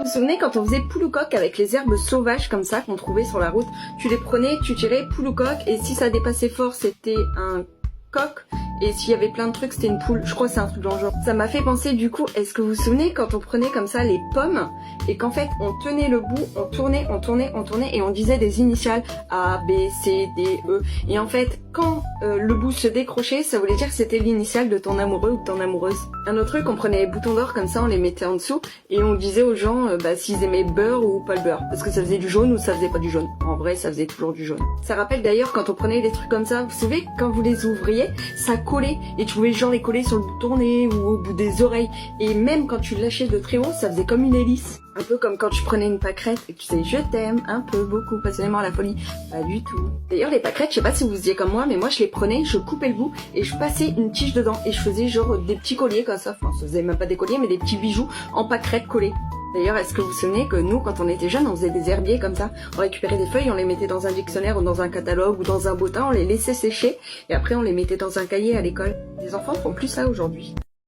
Vous vous souvenez quand on faisait poule ou coq avec les herbes sauvages comme ça qu'on trouvait sur la route? Tu les prenais, tu tirais poule ou coq, et si ça dépassait fort, c'était un coq, et s'il y avait plein de trucs, c'était une poule. Je crois que c'est un truc dans le genre. Ça m'a fait penser du coup, est-ce que vous vous souvenez quand on prenait comme ça les pommes, et qu'en fait on tenait le bout, on tournait, et on disait des initiales A, B, C, D, E, et en fait quand le bout se décrochait, ça voulait dire que c'était l'initiale de ton amoureux ou de ton amoureuse. Un autre truc, on prenait les boutons d'or comme ça, on les mettait en dessous, et on disait aux gens s'ils aimaient beurre ou pas le beurre, parce que ça faisait du jaune ou ça faisait pas du jaune. En vrai, ça faisait toujours du jaune. Ça rappelle d'ailleurs quand on prenait des trucs comme ça, vous savez, quand vous les ouvriez, ça collait, et tu pouvais genre les coller sur le bout de ton nez ou au bout des oreilles, et même quand tu lâchais de très haut, ça faisait comme une hélice. Un peu comme quand tu prenais une pâquerette et que tu disais je t'aime, un peu, beaucoup, passionnément à la folie. Pas du tout. D'ailleurs les pâquerettes, je sais pas si vous faisiez comme moi, mais moi je les prenais, je coupais le bout et je passais une tige dedans et je faisais genre des petits colliers comme ça, enfin ça faisait même pas des colliers mais des petits bijoux en pâquerette collés. D'ailleurs, est-ce que vous vous souvenez que nous, quand on était jeunes, on faisait des herbiers comme ça? On récupérait des feuilles, on les mettait dans un dictionnaire ou dans un catalogue ou dans un bottin, on les laissait sécher et après on les mettait dans un cahier à l'école. Les enfants font plus ça aujourd'hui.